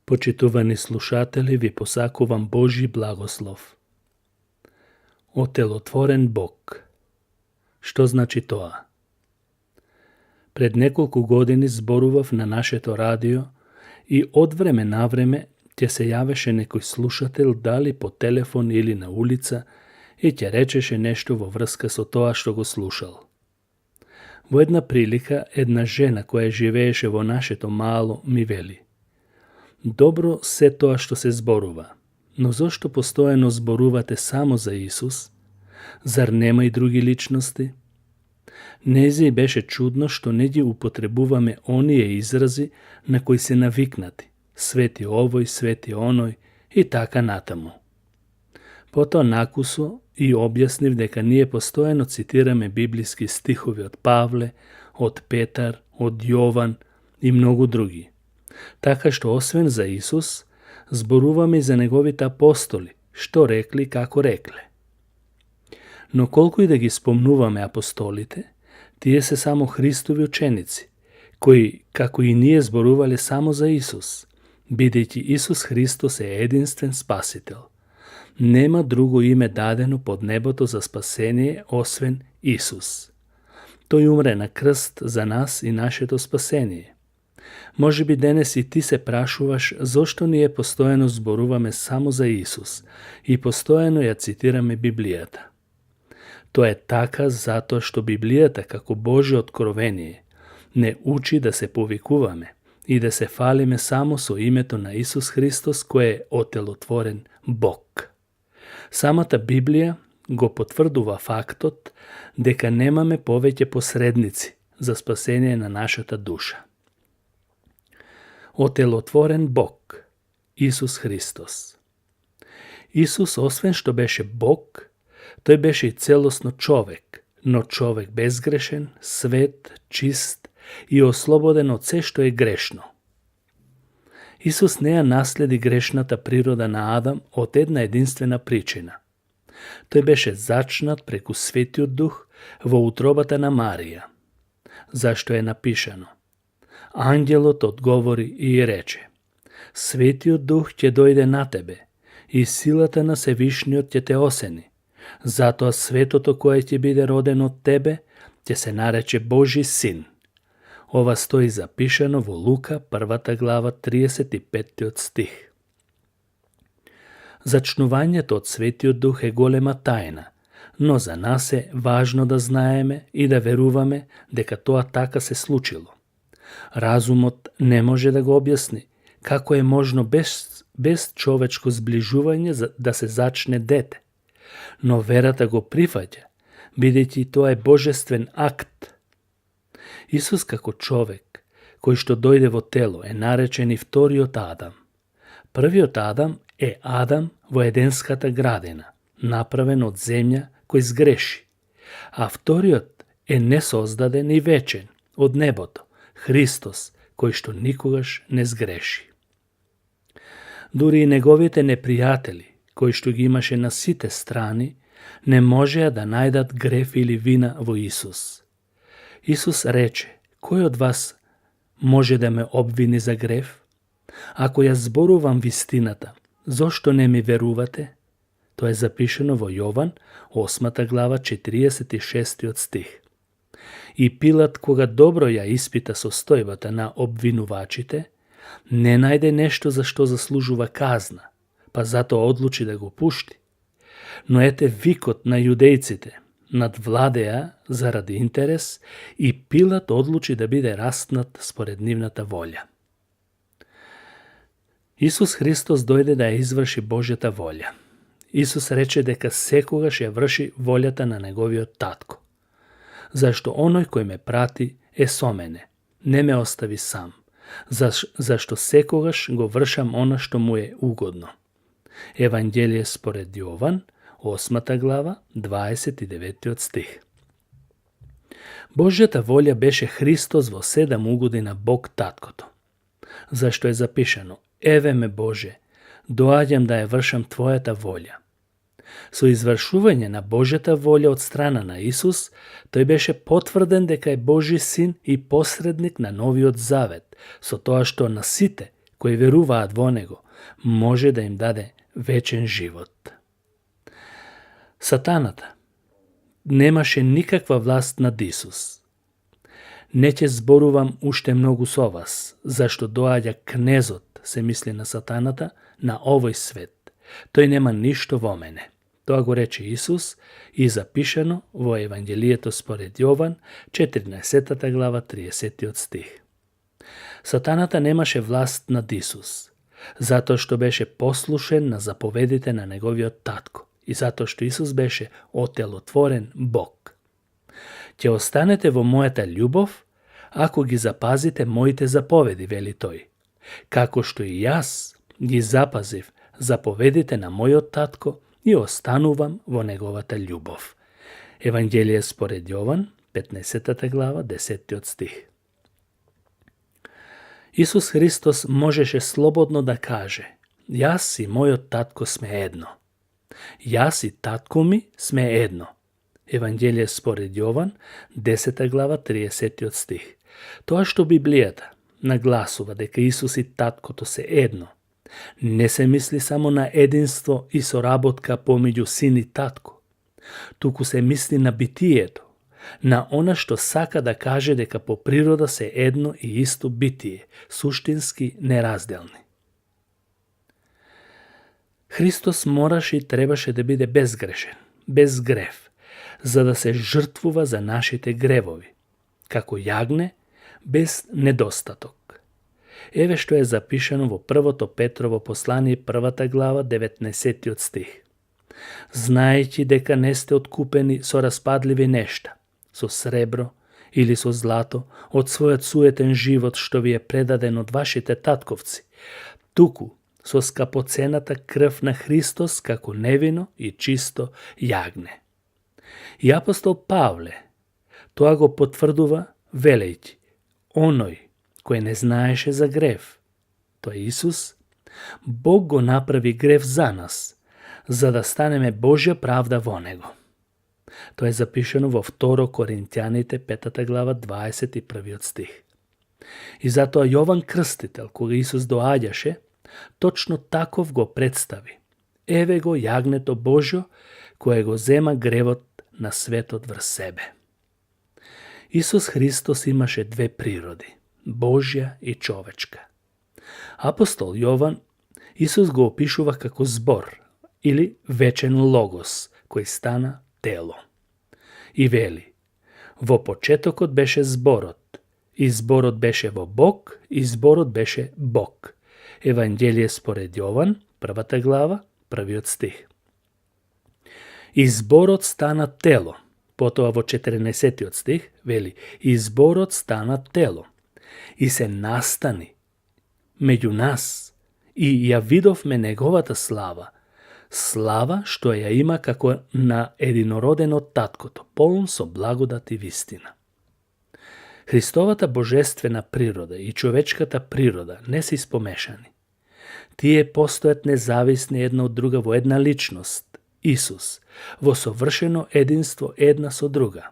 Почитувани слушатели, ви посакувам Божи благослов. Отелотворен Бог. Што значи тоа? Пред неколку години зборував на нашето радио и од време на време ќе се јавеше некој слушател дали по телефон или на улица и ќе речеше нешто во врска со тоа што го слушал. Во една прилика, една жена која живееше во нашето мало ми вели: добро се тоа што се зборува, но зошто постојано зборувате само за Исус? Зар нема и други личности? Нези беше чудно што не ги употребуваме оние изрази на кои се навикнати: свети овој, свети оној и така натаму. Потоа накусо и објаснив дека ние постојано цитираме библиски стихови од Павле, од Петар, од Јован и многу други. Така што освен за Исус, зборуваме и за неговите апостоли, што рекли како рекле. Но колку и да ги спомнуваме апостолите, тие се само Христови ученици, кои, како и ние, зборувале само за Исус, бидејќи Исус Христос е единствен спасител. Нема друго име дадено под небото за спасение освен Исус. Тој умре на крст за нас и нашето спасение. Може би денес и ти се прашуваш зошто ние постојано зборуваме само за Исус и постојано ја цитираме Библијата. Тоа е така затоа што Библијата како Божје откровение не учи да се повикуваме и да се фалиме само со името на Исус Христос кој е отелотворен Бог. Самата Библија го потврдува фактот дека немаме повеќе посредници за спасение на нашата душа. Отелотворен Бог, Исус Христос. Исус, освен што беше Бог, тој беше и целосно човек, но човек безгрешен, свет, чист и ослободен од се што е грешно. Исус не ја наследи грешната природа на Адам од една единствена причина. Тој беше зачнат преку Светиот Дух во утробата на Марија. Зашто е напишано: Ангелот одговори и рече: Светиот Дух ќе дојде на тебе и силата на Севишниот ќе те осени. Затоа светото кое ќе биде родено од тебе ќе се нарече Божи син. Ова стои запишано во Лука, 1 глава, 35 стих. Зачнувањето од Светиот Дух е голема тајна, но за нас е важно да знаеме и да веруваме дека тоа така се случило. Разумот не може да го објасни како е можно без човечко зближување да се зачне дете, но верата го прифаќа, бидејќи тоа е божествен акт. Исус како човек, кој што дојде во тело, е наречен и вториот Адам. Првиот Адам е Адам во Еденската градина, направен од земја кој сгреши, а вториот е несоздаден и вечен, од небото, Христос, кој што никогаш не сгреши. Дури и неговите непријатели, кои што ги имаше на сите страни, не можеа да најдат греф или вина во Исус. Исус рече: кој од вас може да ме обвини за греф? Ако ја зборувам вистината, зошто не ми верувате? Тоа е запишено во Јован, 8 глава, 46 стих. И Пилат, кога добро ја испита состојбата на обвинувачите, не најде нешто за што заслужува казна, па затоа одлучи да го пушти. Но ете викот на јудејците надвладеа заради интерес и Пилат одлучи да биде распнат според нивната волја. Исус Христос дојде да ја изврши Божјата волја. Исус рече дека секогаш ја врши волјата на неговиот татко. Зашто оној кој ме прати е со мене, не ме остави сам, зашто секогаш го вршам она што му е угодно. Евангелие според Јован, 8 глава, 29 стих. Божјата волја беше Христос во 7 угоди на Бог таткото. Зашто е запишано: Еве ме Боже, доаѓам да ја вршам Твојата волја. Со извршување на Божјата волја од страна на Исус, тој беше потврден дека е Божи син и посредник на новиот завет, со тоа што на сите кои веруваат во него, може да им даде вечен живот. Сатаната немаше никаква власт над Исус. Не ќе зборувам уште многу со вас, зашто доаѓа кнезот, се мисли на сатаната, на овој свет. Тој нема ништо во мене. Тоа го рече Исус и запишано во Евангелието според Јован, 14 глава, 30 стих. Сатаната немаше власт над Исус, затоа што беше послушен на заповедите на неговиот татко и затоа што Исус беше отелотворен Бог. Ќе останете во мојата љубов, ако ги запазите моите заповеди, вели тој, како што и јас ги запазив заповедите на мојот татко и останувам во неговата љубов. Евангелие според Јован, 15 глава, 10 стих. Исус Христос можеше слободно да каже: јас и мојот татко сме едно. Јас и татко ми сме едно. Евангелие според Јован, 10 глава, 30 стих. Тоа што Библијата нагласува дека Исус и таткото се едно, не се мисли само на единство и соработка помеѓу син и татко, туку се мисли на битието, на она што сака да каже дека по природа се едно и исто битие, суштински неразделни. Христос мораше и требаше да биде безгрешен, без грев, за да се жртвува за нашите гревови, како јагне без недостаток. Еве што е запишано во првото Петрово послание, 1 глава, 19 стих. Знаејќи дека не сте откупени со распадливи нешта, со сребро или со злато, од својот суетен живот што ви е предаден од вашите татковци, туку со скапоцената крв на Христос како невино и чисто јагне. И апостол Павле тоа го потврдува велејќи: оној кој не знаеше за грев, тој Исус, Бог го направи грев за нас, за да станеме Божја правда во него. Тоа е запишено во 2 Коринтјаните, 5 глава, 21 стих. И затоа Јован Крстител, кога Исус доаѓаше, точно таков го представи: еве го јагнето Божјо, кое го зема гревот на светот врз себе. Исус Христос имаше две природи, Божја и човечка. Апостол Јован Исус го опишува како збор или вечен логос, кој стана тело. И вели: во почетокот беше зборот, и зборот беше во Бог, и зборот беше Бог. Евангелие според Јован, 1 глава, 1 стих. И зборот стана тело. Потоа во 14 стих вели: и зборот стана тело и се настани меѓу нас и ја видовме неговата слава, слава што ја има како на единороден од таткото, полн со благодат и вистина. Христовата божествена природа и човечката природа не се испомешани. Тие постојат независни една од друга во една личност, Исус, во совршено единство една со друга.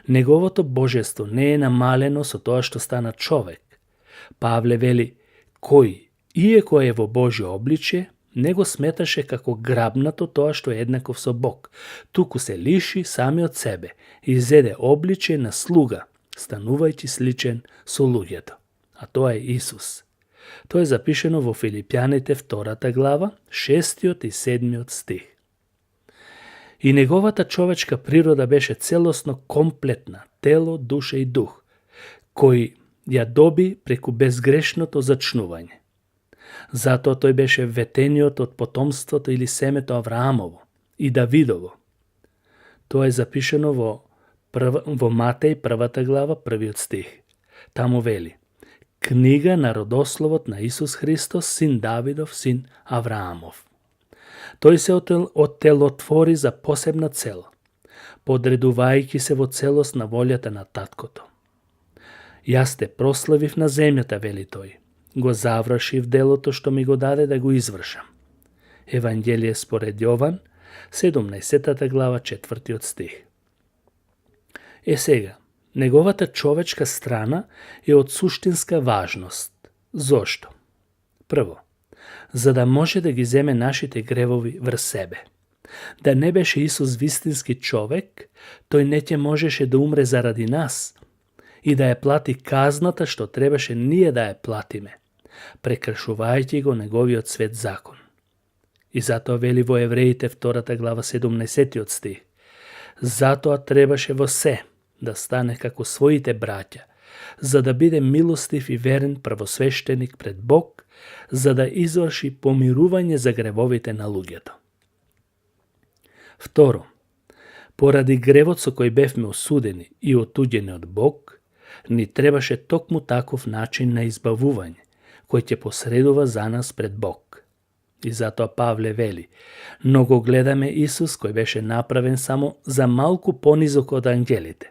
Неговото божество не е намалено со тоа што стана човек. Павле вели: кој, иеко е во Божјо обличје, не го сметаше како грабнато тоа што е еднаков со Бог, туку се лиши сами од себе и зеде обличје на слуга, станувајќи сличен со луѓето. А тоа е Исус. Тоа е запишено во Филипјаните 2 глава, 6 и 7 стих. И неговата човечка природа беше целосно комплетна, тело, душа и дух, кој ја доби преку безгрешното зачнување. Затоа тој беше ветениот од потомството или семето Авраамово и Давидово. Тоа е запишено во Матеј 1 глава, 1 стих. Таму вели: книга на родословот на Исус Христос, син Давидов, син Авраамов. Тој се оттелотвори за посебна цел, подредувајќи се во целост на волјата на таткото. Јас те прославив на земјата, вели тој. Го завршив делото што ми го даде да го извршам. Евангелие според Јован, 17 глава, 4 стих. Сега, неговата човечка страна е од суштинска важност. Зошто? Прво, за да може да ги земе нашите гревови врз себе. Да не беше Исус вистински човек, тој не ќе можеше да умре заради нас и да ја плати казната што требаше ние да ја платиме, прекршувајќи го неговиот свет закон. И затоа вели во Евреите 2 глава 17 стих: затоа требаше во се да стане како своите браќа, за да биде милостив и верен првосвещеник пред Бог, за да изврши помирување за гревовите на луѓето. Второ, поради гревот со кој бевме осудени и отуѓени од Бог, ни требаше токму таков начин на избавување, кој ќе посредува за нас пред Бог. И затоа Павле вели: но го гледаме Исус кој беше направен само за малку понизок од ангелите,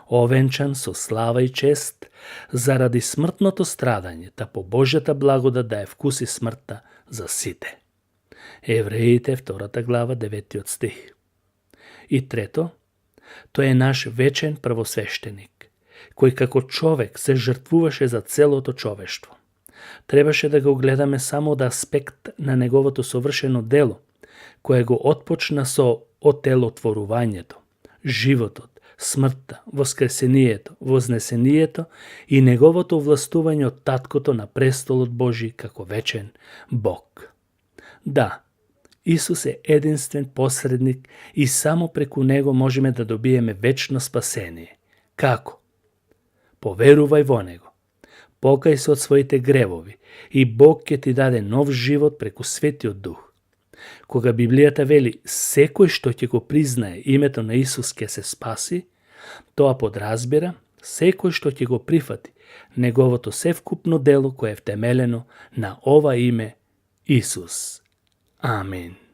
овенчан со слава и чест заради смртното страдање, та по Божјата благодат да ја вкуси смртта за сите. Евреите 2 глава 9 стих. И трето, тој е наш вечен првосвещеник, кој како човек се жртвуваше за целото човештво. Требаше да го гледаме само од аспект на неговото совршено дело, кое го отпочна со отелотворувањето, животот, смртта, воскресението, вознесението и неговото властување од таткото на престолот Божи како вечен Бог. Да, Исус е единствен посредник и само преку него можеме да добиеме вечно спасение. Како? Поверувај во него. Покај се од своите гревови и Бог ќе ти даде нов живот преку Светиот Дух. Кога Библијата вели секој што ќе го признае името на Исус ќе се спаси, тоа подразбира секој што ќе го прифати неговото севкупно дело кое е втемелено на ова име Исус. Амин.